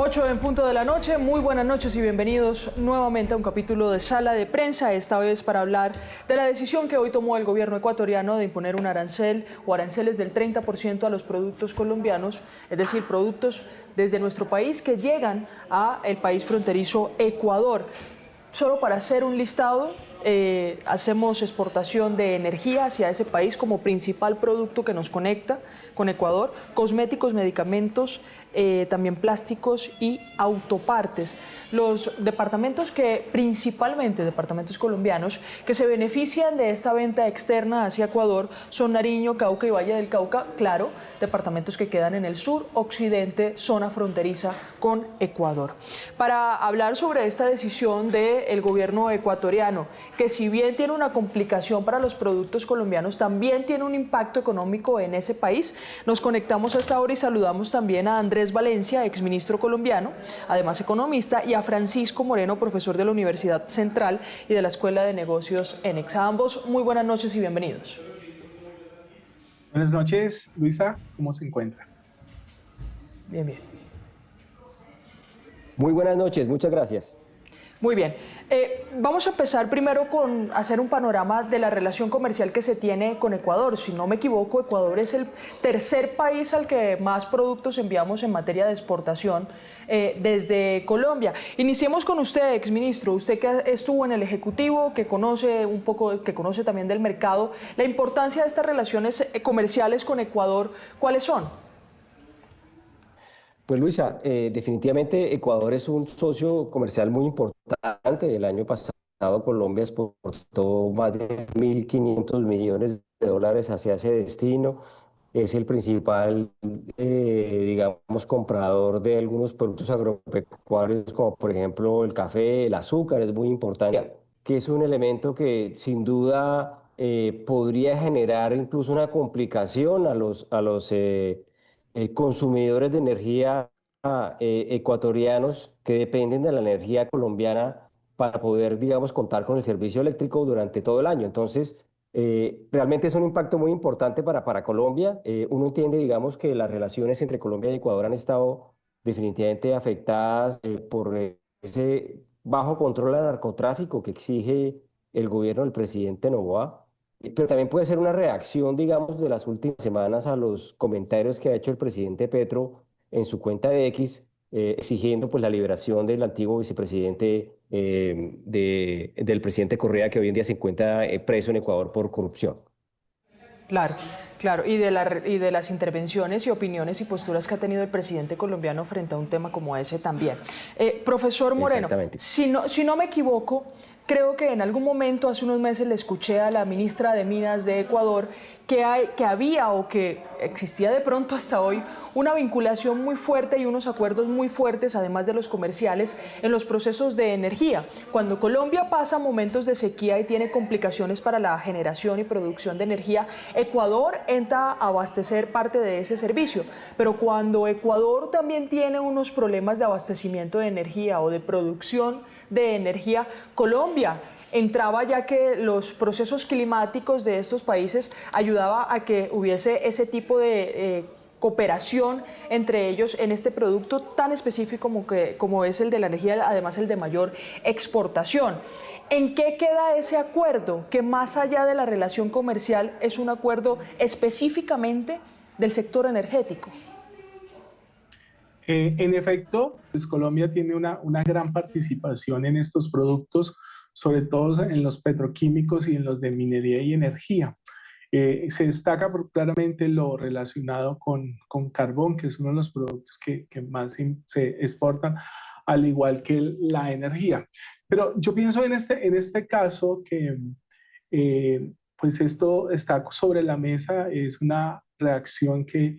8 en punto de la noche, muy buenas noches y bienvenidos nuevamente a un capítulo de Sala de Prensa, esta vez para hablar de la decisión que hoy tomó el gobierno ecuatoriano de imponer un arancel o aranceles del 30% a los productos colombianos, es decir, productos desde nuestro país que llegan a el país fronterizo Ecuador. Solo para hacer un listado, hacemos exportación de energía hacia ese país como principal producto que nos conecta con Ecuador, cosméticos, medicamentos, también plásticos y autopartes. Los departamentos principalmente departamentos colombianos, que se benefician de esta venta externa hacia Ecuador son Nariño, Cauca y Valle del Cauca, claro, departamentos que quedan en el sur, occidente, zona fronteriza con Ecuador. Para hablar sobre esta decisión del gobierno ecuatoriano, que si bien tiene una complicación para los productos colombianos, también tiene un impacto económico en ese país, nos conectamos a esta hora y saludamos también a Andrés Valencia, exministro colombiano, además economista, y a Francisco Moreno, profesor de la Universidad Central y de la Escuela de Negocios ENEX. A ambos, muy buenas noches y bienvenidos. Buenas noches, Luisa, ¿cómo se encuentra? Bien, bien. Muy buenas noches, muchas gracias. Muy bien. Vamos a empezar primero con hacer un panorama de la relación comercial que se tiene con Ecuador. Si no me equivoco, Ecuador es el tercer país al que más productos enviamos en materia de exportación desde Colombia. Iniciemos con usted, exministro. Usted que estuvo en el Ejecutivo, que conoce un poco, que conoce también del mercado, la importancia de estas relaciones comerciales con Ecuador, ¿cuáles son? Pues Luisa, definitivamente Ecuador es un socio comercial muy importante. El año pasado Colombia exportó más de 1.500 millones de dólares hacia ese destino. Es el principal, digamos, comprador de algunos productos agropecuarios, como por ejemplo el café, el azúcar, es muy importante, que es un elemento que sin duda podría generar incluso una complicación a los consumidores de energía ecuatorianos que dependen de la energía colombiana para poder, digamos, contar con el servicio eléctrico durante todo el año. Entonces, realmente es un impacto muy importante para Colombia. Uno entiende, digamos, que las relaciones entre Colombia y Ecuador han estado definitivamente afectadas por ese bajo control al narcotráfico que exige el gobierno del presidente Noboa. Pero también puede ser una reacción, digamos, de las últimas semanas a los comentarios que ha hecho el presidente Petro en su cuenta de X, exigiendo pues la liberación del antiguo vicepresidente del presidente Correa, que hoy en día se encuentra preso en Ecuador por corrupción. Claro, claro, y de las intervenciones y opiniones y posturas que ha tenido el presidente colombiano frente a un tema como ese también. Profesor Moreno, si no me equivoco, creo que en algún momento, hace unos meses, le escuché a la ministra de Minas de Ecuador que había o que existía de pronto hasta hoy una vinculación muy fuerte y unos acuerdos muy fuertes, además de los comerciales, en los procesos de energía. Cuando Colombia pasa momentos de sequía y tiene complicaciones para la generación y producción de energía, Ecuador entra a abastecer parte de ese servicio. Pero cuando Ecuador también tiene unos problemas de abastecimiento de energía o de producción de energía, Colombia entraba, ya que los procesos climáticos de estos países ayudaba a que hubiese ese tipo de cooperación entre ellos en este producto tan específico como es el de la energía, además el de mayor exportación. ¿En qué queda ese acuerdo que más allá de la relación comercial es un acuerdo específicamente del sector energético? En efecto, pues Colombia tiene una gran participación en estos productos, sobre todo en los petroquímicos y en los de minería y energía. Se destaca claramente lo relacionado con carbón, que es uno de los productos que más se exportan, al igual que la energía. Pero yo pienso en este caso que pues esto está sobre la mesa, es una reacción que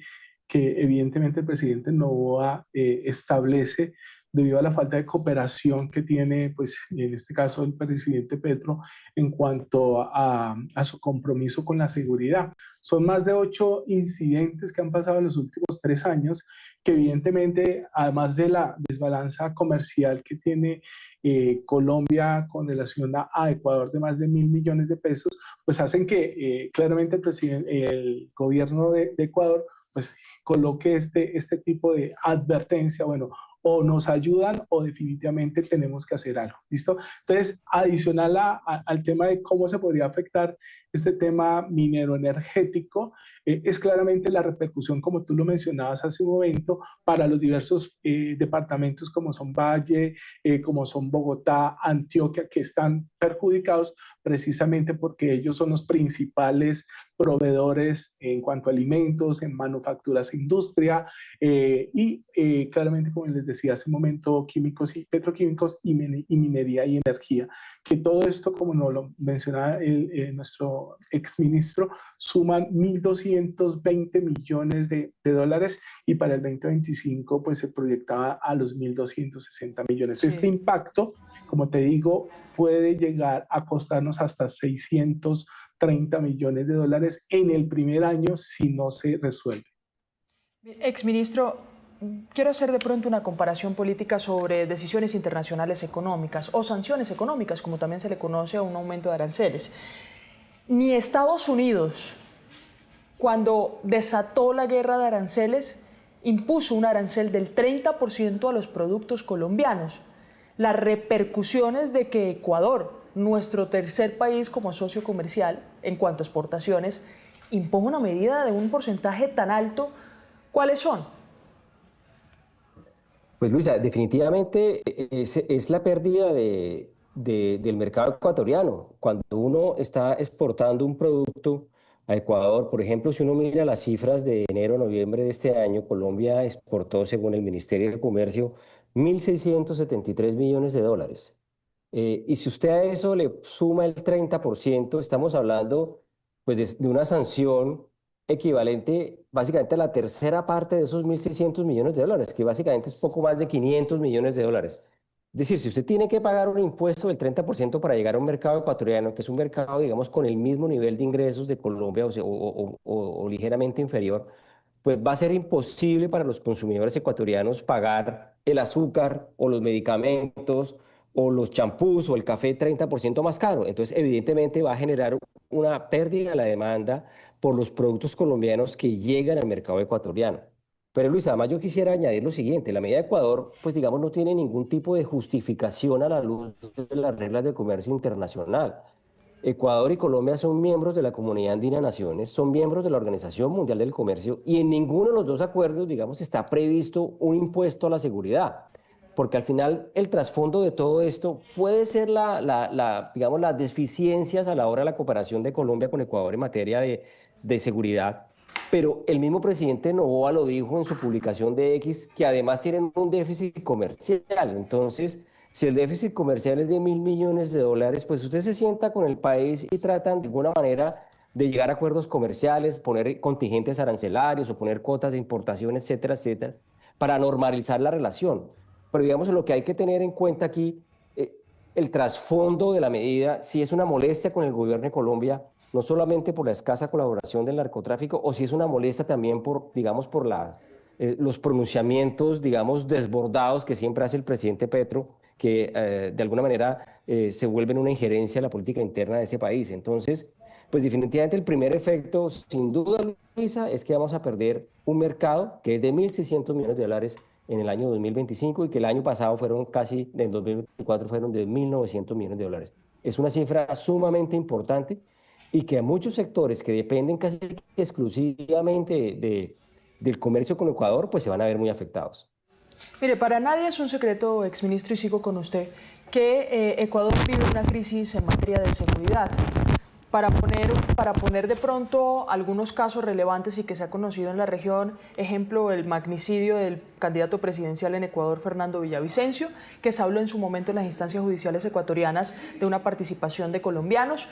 evidentemente el presidente Noboa establece debido a la falta de cooperación que tiene, pues en este caso el presidente Petro, en cuanto a su compromiso con la seguridad. Son más de 8 incidentes que han pasado en los últimos 3 años, que evidentemente, además de la desbalanza comercial que tiene Colombia con relación a Ecuador de más de 1.000 millones de pesos, pues hacen que claramente el gobierno de Ecuador pues coloque este tipo de advertencia, bueno, o nos ayudan o definitivamente tenemos que hacer algo. ¿Listo? Entonces, adicional al tema de cómo se podría afectar este tema minero energético, es claramente la repercusión, como tú lo mencionabas hace un momento, para los diversos departamentos como son Valle, como son Bogotá, Antioquia, que están perjudicados precisamente porque ellos son los principales proveedores en cuanto a alimentos, en manufacturas e industria, claramente, como les decía hace un momento, químicos y petroquímicos y minería y energía, que todo esto, como nos lo mencionaba nuestro exministro, suman 1.220 millones de dólares y para el 2025 pues se proyectaba a los 1.260 millones. Sí. Este impacto, como te digo, puede llegar a costarnos hasta 630 millones de dólares en el primer año si no se resuelve. Exministro, quiero hacer de pronto una comparación política sobre decisiones internacionales económicas o sanciones económicas, como también se le conoce a un aumento de aranceles. Ni Estados Unidos, cuando desató la guerra de aranceles, impuso un arancel del 30% a los productos colombianos. Las repercusiones de que Ecuador, nuestro tercer país como socio comercial en cuanto a exportaciones, imponga una medida de un porcentaje tan alto, ¿cuáles son? Pues Luisa, definitivamente es la pérdida del mercado ecuatoriano. Cuando uno está exportando un producto a Ecuador, por ejemplo, si uno mira las cifras de enero a noviembre de este año, Colombia exportó, según el Ministerio de Comercio, 1.673 millones de dólares. Y si usted a eso le suma el 30%, estamos hablando pues, de una sanción equivalente básicamente a la tercera parte de esos 1.600 millones de dólares, que básicamente es poco más de 500 millones de dólares. Es decir, si usted tiene que pagar un impuesto del 30% para llegar a un mercado ecuatoriano, que es un mercado, digamos, con el mismo nivel de ingresos de Colombia o ligeramente inferior, pues va a ser imposible para los consumidores ecuatorianos pagar el azúcar o los medicamentos o los champús o el café 30% más caro. Entonces, evidentemente va a generar una pérdida de la demanda por los productos colombianos que llegan al mercado ecuatoriano. Pero Luisa, además yo quisiera añadir lo siguiente, la medida de Ecuador, pues digamos, no tiene ningún tipo de justificación a la luz de las reglas de comercio internacional. Ecuador y Colombia son miembros de la Comunidad Andina de Naciones, son miembros de la Organización Mundial del Comercio y en ninguno de los dos acuerdos, digamos, está previsto un impuesto a la seguridad. Porque al final el trasfondo de todo esto puede ser digamos, las deficiencias a la hora de la cooperación de Colombia con Ecuador en materia de seguridad. Pero el mismo presidente Noboa lo dijo en su publicación de X, que además tienen un déficit comercial. Entonces, si el déficit comercial es de 1.000 millones de dólares, pues usted se sienta con el país y tratan de alguna manera de llegar a acuerdos comerciales, poner contingentes arancelarios o poner cuotas de importación, etcétera, etcétera, para normalizar la relación. Pero digamos, lo que hay que tener en cuenta aquí, el trasfondo de la medida, si es una molestia con el gobierno de Colombia, no solamente por la escasa colaboración del narcotráfico, o si es una molestia también por, digamos, por los pronunciamientos, digamos, desbordados que siempre hace el presidente Petro, que de alguna manera se vuelven una injerencia en la política interna de ese país. Entonces, pues definitivamente el primer efecto, sin duda, Luisa, es que vamos a perder un mercado que es de 1.600 millones de dólares en el año 2025 y que el año pasado fueron casi, en 2024 fueron de 1.900 millones de dólares. Es una cifra sumamente importante y que a muchos sectores que dependen casi exclusivamente del comercio con Ecuador, pues se van a ver muy afectados. Mire, para nadie es un secreto, exministro, y sigo con usted, que Ecuador vive una crisis en materia de seguridad. Para poner de pronto algunos casos relevantes y que se ha conocido en la región, ejemplo, el magnicidio del candidato presidencial en Ecuador, Fernando Villavicencio, que se habló en su momento en las instancias judiciales ecuatorianas de una participación de colombianos.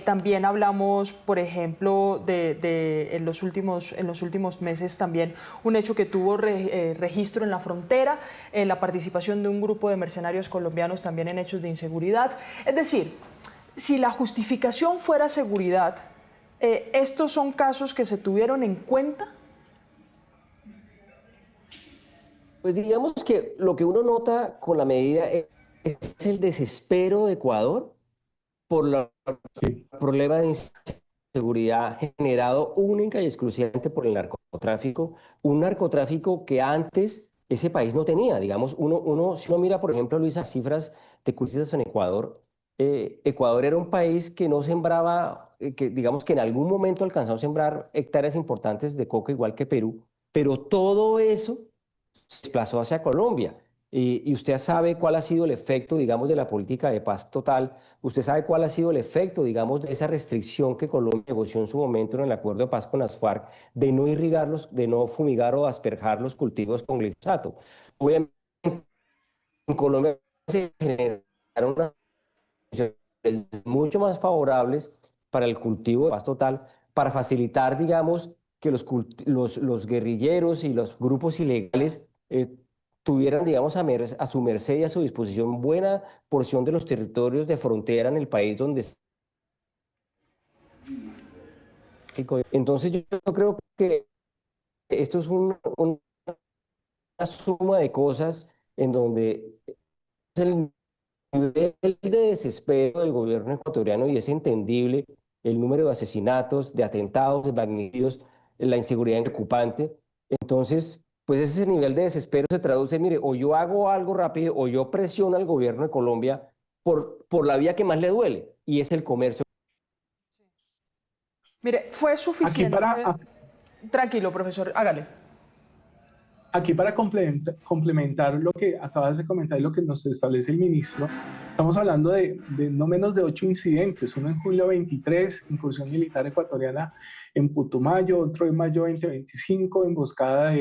También hablamos, por ejemplo, en los últimos meses también un hecho que tuvo registro en la frontera, la participación de un grupo de mercenarios colombianos también en hechos de inseguridad. Es decir, si la justificación fuera seguridad, ¿estos son casos que se tuvieron en cuenta? Pues digamos que lo que uno nota con la medida es el desespero de Ecuador por el problema de inseguridad generado única y exclusivamente por el narcotráfico, un narcotráfico que antes ese país no tenía. Digamos, si uno mira, por ejemplo, Luis, las cifras de cultivos en Ecuador, Ecuador era un país que no sembraba, que digamos que en algún momento alcanzó a sembrar hectáreas importantes de coca, igual que Perú, pero todo eso se desplazó hacia Colombia. Y usted sabe cuál ha sido el efecto, digamos, de la política de paz total. Usted sabe cuál ha sido el efecto, digamos, de esa restricción que Colombia negoció en su momento en el acuerdo de paz con las FARC, de no irrigarlos, de no fumigar o asperjar los cultivos con glifosato. Obviamente, en Colombia se generaron unas condiciones mucho más favorables para el cultivo de paz total, para facilitar, digamos, que los guerrilleros y los grupos ilegales tuvieran, digamos, a su merced y a su disposición buena porción de los territorios de frontera en el país donde... Entonces yo creo que esto es una suma de cosas en donde el nivel de desespero del gobierno ecuatoriano, y es entendible el número de asesinatos, de atentados, de magnicidios, la inseguridad preocupante. Entonces, pues ese nivel de desespero se traduce, mire, o yo hago algo rápido o yo presiono al gobierno de Colombia por la vía que más le duele, y es el comercio. Mire, fue Aquí suficiente. para, Tranquilo, profesor, hágale. Aquí para complementar lo que acabas de comentar y lo que nos establece el ministro, estamos hablando de no menos de 8 incidentes, uno en julio 23, incursión militar ecuatoriana en Putumayo, otro en mayo 2025, emboscada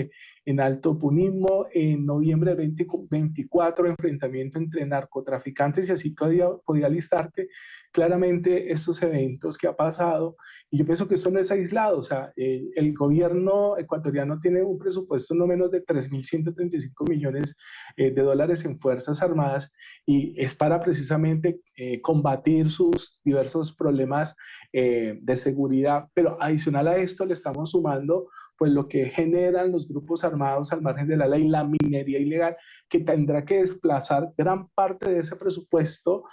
en Alto Punismo, en noviembre 2024, enfrentamiento entre narcotraficantes, y así podía listarte claramente estos eventos que ha pasado. Y yo pienso que esto no es aislado, o sea, el gobierno ecuatoriano tiene un presupuesto no menos de 3.135 millones de dólares en Fuerzas Armadas, y es para precisamente combatir sus diversos problemas de seguridad, pero adicional a esto le estamos sumando pues lo que generan los grupos armados al margen de la ley, la minería ilegal, que tendrá que desplazar gran parte de ese presupuesto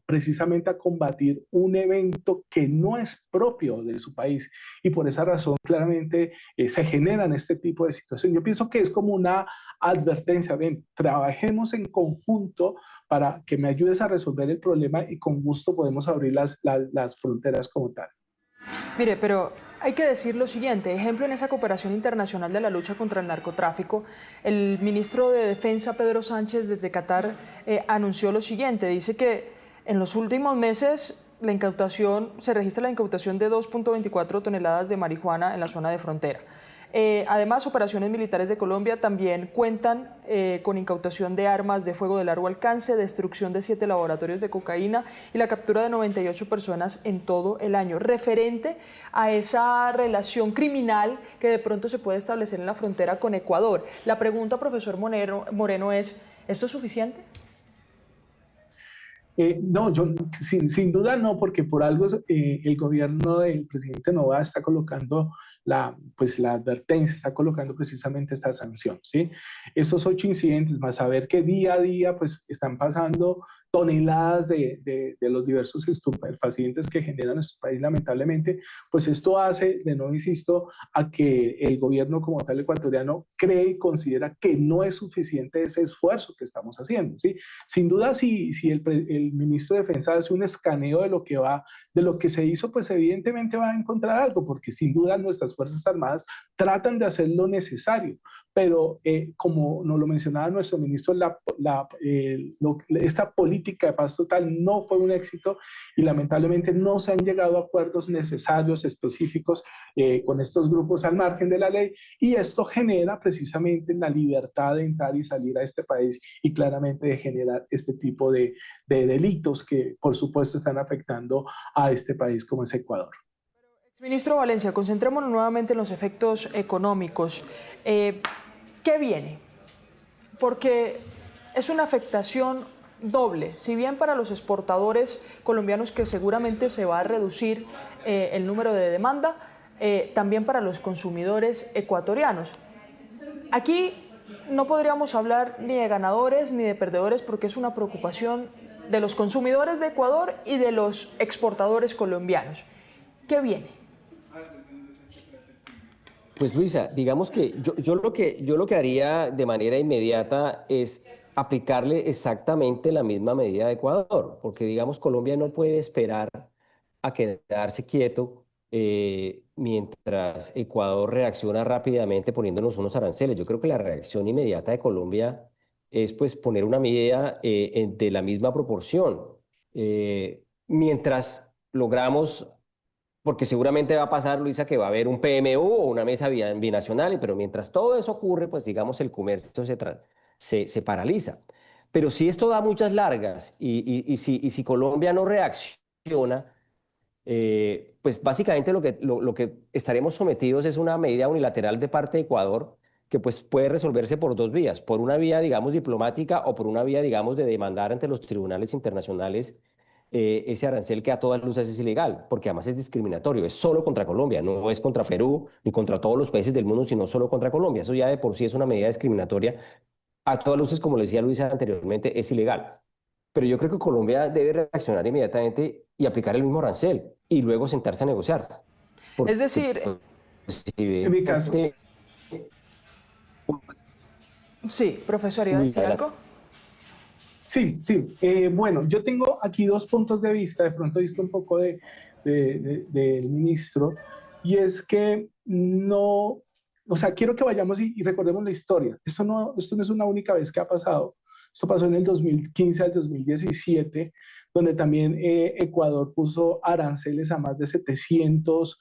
precisamente a combatir un evento que no es propio de su país, y por esa razón claramente se generan este tipo de situaciones. Yo pienso que es como una advertencia: ven, trabajemos en conjunto para que me ayudes a resolver el problema y con gusto podemos abrir las fronteras como tal. Mire, pero hay que decir lo siguiente, ejemplo, en esa cooperación internacional de la lucha contra el narcotráfico, el ministro de Defensa, Pedro Sánchez, desde Qatar, anunció lo siguiente, dice que en los últimos meses se registra la incautación de 2.24 toneladas de marihuana en la zona de frontera. Además, operaciones militares de Colombia también cuentan con incautación de armas de fuego de largo alcance, destrucción de 7 laboratorios de cocaína y la captura de 98 personas en todo el año, referente a esa relación criminal que de pronto se puede establecer en la frontera con Ecuador. La pregunta, profesor Moreno, es, ¿esto es suficiente? No, yo sin duda no, porque por algo el gobierno del presidente Noboa está colocando pues la advertencia, está colocando precisamente esta sanción, ¿sí? Esos 8 incidentes, más saber que día a día pues están pasando toneladas de los diversos estupefacientes que generan nuestro país, lamentablemente, pues esto hace, de nuevo insisto, a que el gobierno como tal ecuatoriano cree y considera que no es suficiente ese esfuerzo que estamos haciendo, ¿sí? Sin duda, si el ministro de Defensa hace un escaneo de lo que se hizo, pues evidentemente va a encontrar algo, porque sin duda nuestras Fuerzas Armadas tratan de hacer lo necesario, pero como nos lo mencionaba nuestro ministro, esta política de paz total no fue un éxito y lamentablemente no se han llegado a acuerdos necesarios, específicos con estos grupos al margen de la ley, y esto genera precisamente la libertad de entrar y salir a este país y claramente de generar este tipo de delitos que por supuesto están afectando a este país como es Ecuador. Ministro Valencia, concentrémonos nuevamente en los efectos económicos. ¿Qué viene? Porque es una afectación doble, si bien para los exportadores colombianos, que seguramente se va a reducir el número de demanda, también para los consumidores ecuatorianos. Aquí no podríamos hablar ni de ganadores ni de perdedores, porque es una preocupación de los consumidores de Ecuador y de los exportadores colombianos. ¿Qué viene? Pues Luisa, digamos que yo lo que haría de manera inmediata es aplicarle exactamente la misma medida a Ecuador, porque digamos Colombia no puede esperar a quedarse quieto mientras Ecuador reacciona rápidamente poniéndonos unos aranceles. Yo creo que la reacción inmediata de Colombia es pues poner una medida de la misma proporción. Mientras logramos porque seguramente va a pasar, Luisa, que va a haber un PMU o una mesa binacional, pero mientras todo eso ocurre, pues digamos el comercio se paraliza. Pero si esto da muchas largas y si Colombia no reacciona, pues básicamente lo que estaremos sometidos es una medida unilateral de parte de Ecuador que pues puede resolverse por dos vías, por una vía, digamos, diplomática o por una vía, digamos, de demandar ante los tribunales internacionales ese arancel que a todas luces es ilegal, porque además es discriminatorio, es solo contra Colombia, no es contra Perú ni contra todos los países del mundo, sino solo contra Colombia. Eso ya de por sí es una medida discriminatoria. A todas luces, como le decía Luisa anteriormente, es ilegal. Pero yo creo que Colombia debe reaccionar inmediatamente y aplicar el mismo arancel y luego sentarse a negociar. Es Porque, decir, pues, En mi caso, evidentemente, sí, profesor, ¿iba a Luis, decir adelante. algo? sí, sí. Bueno, yo tengo aquí dos puntos de vista, de pronto he visto un poco del ministro, y es que no, o sea, quiero que vayamos y recordemos la historia. Esto no es una única vez que ha pasado. Esto pasó en el 2015 al 2017, donde también Ecuador puso aranceles a más de 700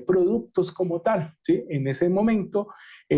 productos como tal, ¿sí? En ese momento,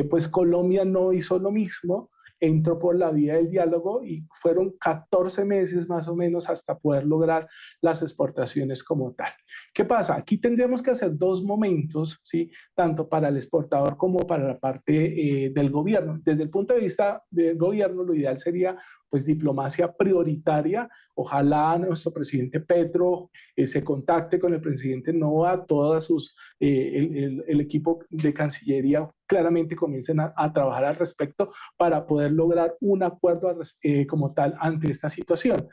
pues Colombia no hizo lo mismo, entró por la vía del diálogo y fueron 14 meses más o menos hasta poder lograr las exportaciones como tal. ¿Qué pasa? Aquí tendríamos que hacer dos momentos, ¿sí? Tanto para el exportador como para la parte del gobierno. Desde el punto de vista del gobierno, lo ideal sería pues diplomacia prioritaria. Ojalá nuestro presidente Petro se contacte con el presidente Novoa, todas el equipo de Cancillería claramente comiencen a trabajar al respecto para poder lograr un acuerdo como tal ante esta situación.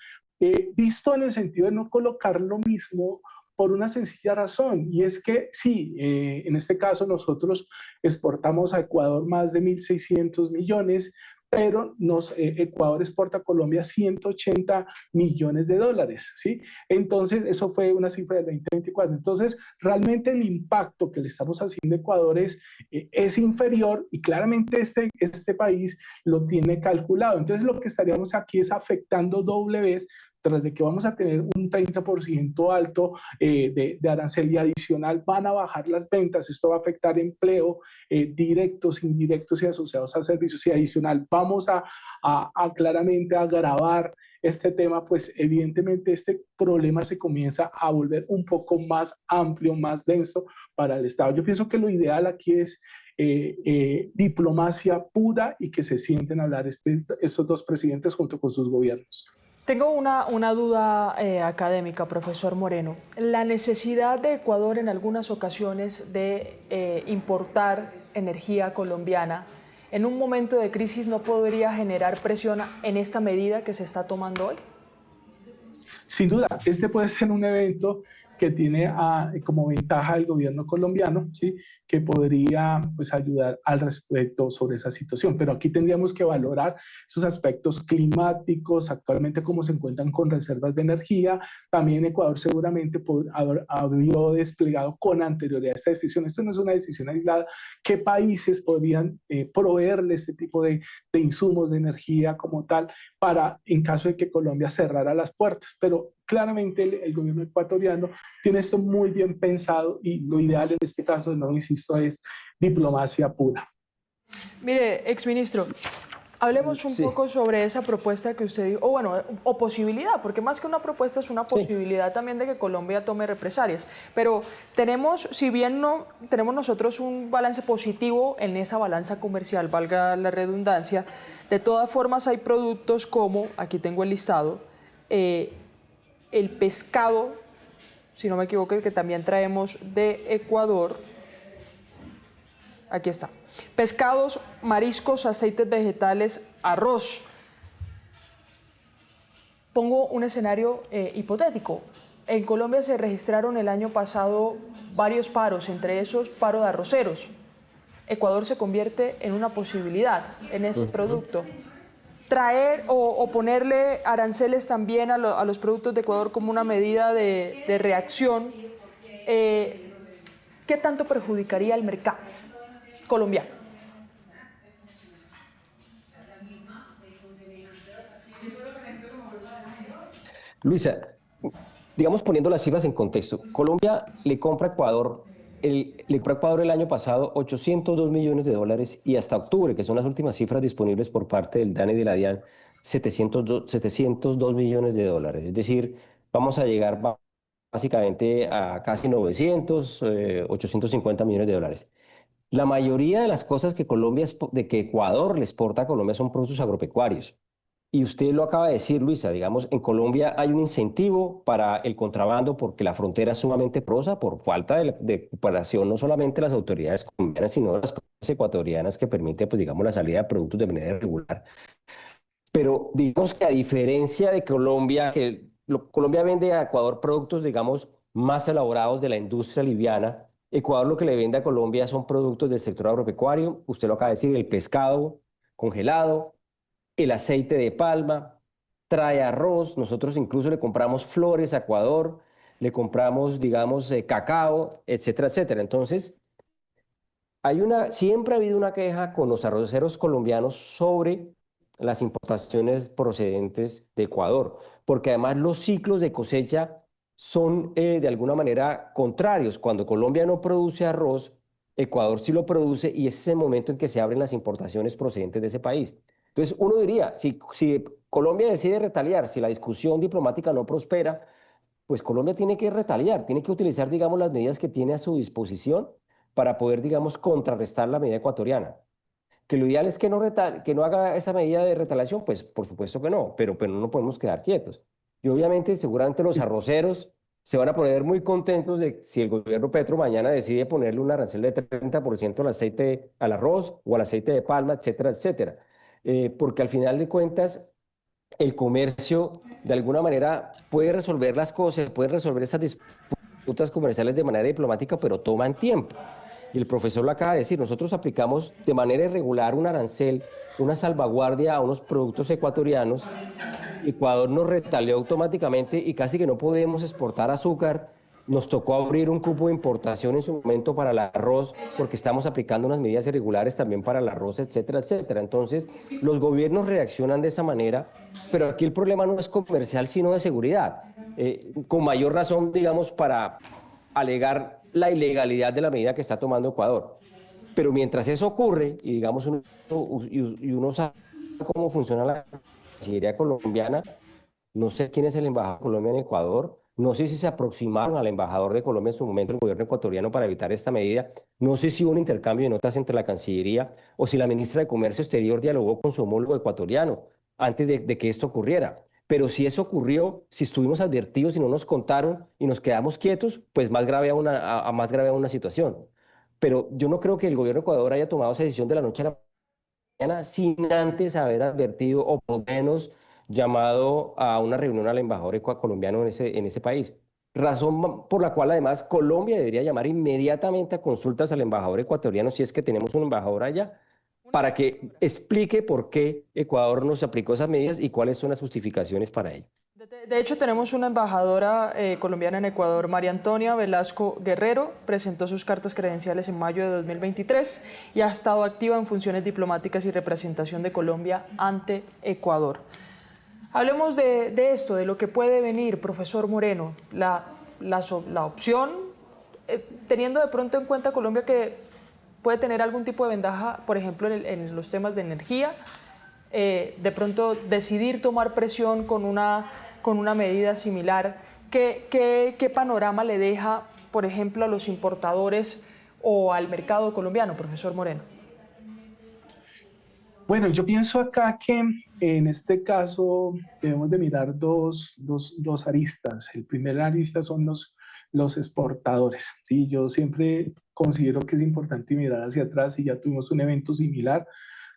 Visto en el sentido de no colocar lo mismo por una sencilla razón, y es que sí, en este caso nosotros exportamos a Ecuador más de 1.600 millones, pero Ecuador exporta a Colombia 180 millones de dólares, ¿sí? Entonces, eso fue una cifra del 2024. Entonces, realmente el impacto que le estamos haciendo a Ecuador es inferior y claramente este país lo tiene calculado. Entonces, lo que estaríamos aquí es afectando doble vez tras de que vamos a tener un 30% alto de arancel y adicional, van a bajar las ventas, esto va a afectar empleo directos, indirectos y asociados a servicios y adicional. Vamos a claramente agravar este tema, pues evidentemente este problema se comienza a volver un poco más amplio, más denso para el Estado. Yo pienso que lo ideal aquí es diplomacia pura y que se sienten a hablar estos dos presidentes junto con sus gobiernos. Tengo una duda académica, profesor Moreno. La necesidad de Ecuador en algunas ocasiones de importar energía colombiana en un momento de crisis no podría generar presión en esta medida que se está tomando hoy. Sin duda, este puede ser un evento que tiene como ventaja el gobierno colombiano, ¿sí? Que podría pues, ayudar al respecto sobre esa situación. Pero aquí tendríamos que valorar esos aspectos climáticos, actualmente cómo se encuentran con reservas de energía. También Ecuador seguramente habido desplegado con anterioridad esta decisión. Esto no es una decisión aislada. ¿Qué países podrían proveerle este tipo de insumos de energía como tal para en caso de que Colombia cerrara las puertas? Pero claramente el gobierno ecuatoriano tiene esto muy bien pensado y lo ideal en este caso, no insisto, es diplomacia pura. Mire, exministro, hablemos un poco sobre esa propuesta que usted dijo, o bueno, o posibilidad, porque más que una propuesta es una posibilidad también de que Colombia tome represalias. Pero tenemos, si bien no tenemos nosotros un balance positivo en esa balanza comercial, valga la redundancia, de todas formas hay productos como, aquí tengo el listado, el pescado, si no me equivoco, que también traemos de Ecuador. Aquí está. Pescados, mariscos, aceites vegetales, arroz. Pongo un escenario hipotético. En Colombia se registraron el año pasado varios paros, entre esos paro de arroceros. Ecuador se convierte en una posibilidad en ese producto. Traer o ponerle aranceles también a los productos de Ecuador como una medida de reacción, ¿qué tanto perjudicaría al mercado colombiano? Luisa, digamos poniendo las cifras en contexto, Colombia le compra a Ecuador, le compró a Ecuador el año pasado 802 millones de dólares y hasta octubre, que son las últimas cifras disponibles por parte del DANE y de la DIAN, 702 millones de dólares. Es decir, vamos a llegar básicamente a casi 900, 850 millones de dólares. La mayoría de las cosas que que Ecuador le exporta a Colombia son productos agropecuarios. Y usted lo acaba de decir, Luisa, digamos, en Colombia hay un incentivo para el contrabando porque la frontera es sumamente porosa por falta de cooperación, no solamente de las autoridades colombianas, sino de las propias ecuatorianas que permite, pues, digamos, la salida de productos de manera irregular. Pero digamos que a diferencia de Colombia, Colombia vende a Ecuador productos, digamos, más elaborados de la industria liviana. Ecuador lo que le vende a Colombia son productos del sector agropecuario, usted lo acaba de decir, el pescado congelado, el aceite de palma, trae arroz, nosotros incluso le compramos flores a Ecuador, le compramos, digamos, cacao, etcétera, etcétera. Entonces, siempre ha habido una queja con los arroceros colombianos sobre las importaciones procedentes de Ecuador, porque además los ciclos de cosecha son de alguna manera contrarios. Cuando Colombia no produce arroz, Ecuador sí lo produce y ese es el momento en que se abren las importaciones procedentes de ese país. Entonces uno diría, si Colombia decide retaliar, si la discusión diplomática no prospera, pues Colombia tiene que retaliar, tiene que utilizar, digamos, las medidas que tiene a su disposición para poder, digamos, contrarrestar la medida ecuatoriana. Que lo ideal es que no haga esa medida de retaliación, pues por supuesto que no, pero no podemos quedar quietos. Y obviamente, seguramente los arroceros se van a poner muy contentos de si el gobierno Petro mañana decide ponerle un arancel de 30% al aceite, al arroz o al aceite de palma, etcétera, etcétera. Porque al final de cuentas, el comercio de alguna manera puede resolver las cosas, puede resolver esas disputas comerciales de manera diplomática, pero toman tiempo. Y el profesor lo acaba de decir, nosotros aplicamos de manera irregular un arancel, una salvaguardia a unos productos ecuatorianos. Ecuador nos retalió automáticamente y casi que no podemos exportar azúcar. Nos tocó abrir un cupo de importación en su momento para el arroz porque estamos aplicando unas medidas irregulares también para el arroz, etcétera, etcétera. Entonces, los gobiernos reaccionan de esa manera, pero aquí el problema no es comercial, sino de seguridad. Con mayor razón, digamos, para alegar la ilegalidad de la medida que está tomando Ecuador. Pero mientras eso ocurre, y digamos uno sabe cómo funciona la Cancillería colombiana, no sé quién es el embajador de Colombia en Ecuador, no sé si se aproximaron al embajador de Colombia en su momento, el gobierno ecuatoriano, para evitar esta medida, no sé si hubo un intercambio de notas entre la Cancillería o si la ministra de Comercio Exterior dialogó con su homólogo ecuatoriano antes de que esto ocurriera. Pero si eso ocurrió, si estuvimos advertidos y no nos contaron y nos quedamos quietos, pues más grave más grave aún una situación. Pero yo no creo que el gobierno de Ecuador haya tomado esa decisión de la noche a la mañana sin antes haber advertido o por lo menos llamado a una reunión al embajador colombiano en ese país. Razón por la cual además Colombia debería llamar inmediatamente a consultas al embajador ecuatoriano si es que tenemos un embajador allá para que explique por qué Ecuador nos aplicó esas medidas y cuáles son las justificaciones para ello. De hecho, tenemos una embajadora colombiana en Ecuador, María Antonia Velasco Guerrero, presentó sus cartas credenciales en mayo de 2023 y ha estado activa en funciones diplomáticas y representación de Colombia ante Ecuador. Hablemos de esto, de lo que puede venir, profesor Moreno, la opción, teniendo de pronto en cuenta Colombia que puede tener algún tipo de ventaja, por ejemplo, en los temas de energía, de pronto decidir tomar presión con una medida similar. ¿Qué panorama le deja, por ejemplo, a los importadores o al mercado colombiano, profesor Moreno? Bueno, yo pienso acá que en este caso debemos de mirar dos aristas. El primer arista son los exportadores, ¿sí? Yo siempre considero que es importante mirar hacia atrás y ya tuvimos un evento similar,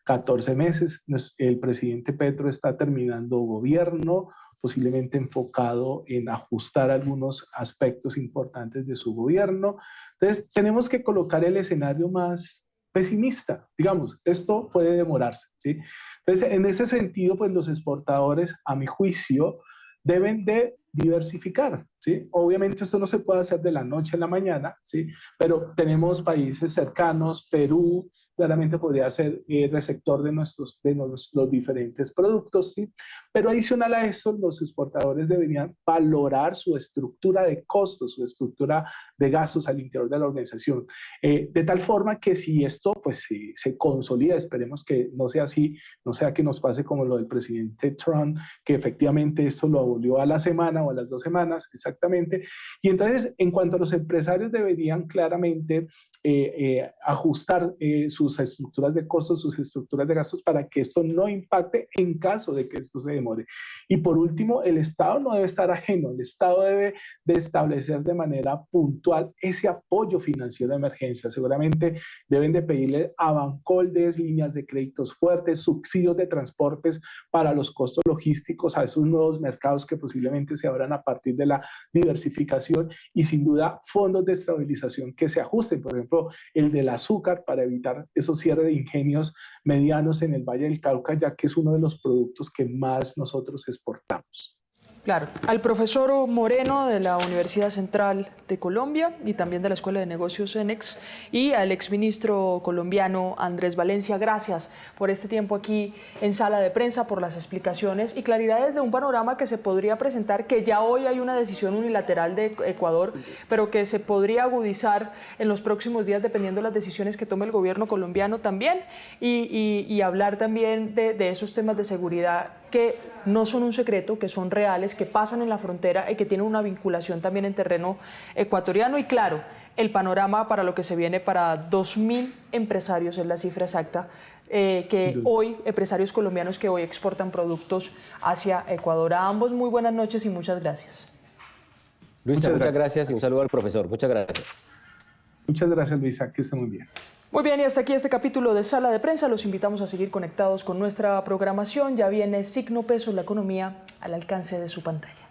14 meses, el presidente Petro está terminando gobierno, posiblemente enfocado en ajustar algunos aspectos importantes de su gobierno. Entonces, tenemos que colocar el escenario más pesimista, digamos, esto puede demorarse, ¿sí? Entonces, en ese sentido, pues los exportadores, a mi juicio, deben de diversificar, ¿sí? Obviamente esto no se puede hacer de la noche a la mañana, ¿sí? Pero tenemos países cercanos, Perú, claramente podría ser receptor de los diferentes productos, ¿sí? Pero adicional a eso, los exportadores deberían valorar su estructura de costos, su estructura de gastos al interior de la organización, de tal forma que si esto pues se consolida, esperemos que no sea así, no sea que nos pase como lo del presidente Trump, que efectivamente esto lo abolió a la semana o a las 2 semanas, exactamente. Y entonces, en cuanto a los empresarios, deberían claramente ajustar sus estructuras de costos, sus estructuras de gastos para que esto no impacte en caso de que esto se demore. Y por último, el Estado no debe estar ajeno, el Estado debe de establecer de manera puntual ese apoyo financiero de emergencia. Seguramente deben de pedirle a bancoldes, líneas de créditos fuertes, subsidios de transportes para los costos logísticos a esos nuevos mercados que posiblemente se abran a partir de la diversificación y sin duda fondos de estabilización que se ajusten, por ejemplo, el del azúcar para evitar esos cierres de ingenios medianos en el Valle del Cauca, ya que es uno de los productos que más nosotros exportamos. Claro, al profesor Moreno de la Universidad Central de Colombia y también de la Escuela de Negocios CENEX y al exministro colombiano Andrés Valencia, gracias por este tiempo aquí en Sala de Prensa, por las explicaciones y claridades de un panorama que se podría presentar, que ya hoy hay una decisión unilateral de Ecuador, pero que se podría agudizar en los próximos días dependiendo de las decisiones que tome el gobierno colombiano también y hablar también de esos temas de seguridad que no son un secreto, que son reales, que pasan en la frontera y que tienen una vinculación también en terreno ecuatoriano. Y claro, el panorama para lo que se viene para 2.000 empresarios, es la cifra exacta, empresarios colombianos que hoy exportan productos hacia Ecuador. A ambos muy buenas noches y muchas gracias. Luisa, muchas gracias y un saludo al profesor. Muchas gracias. Muchas gracias, Luisa, que esté muy bien. Muy bien, y hasta aquí este capítulo de Sala de Prensa. Los invitamos a seguir conectados con nuestra programación. Ya viene Signo Peso, la economía al alcance de su pantalla.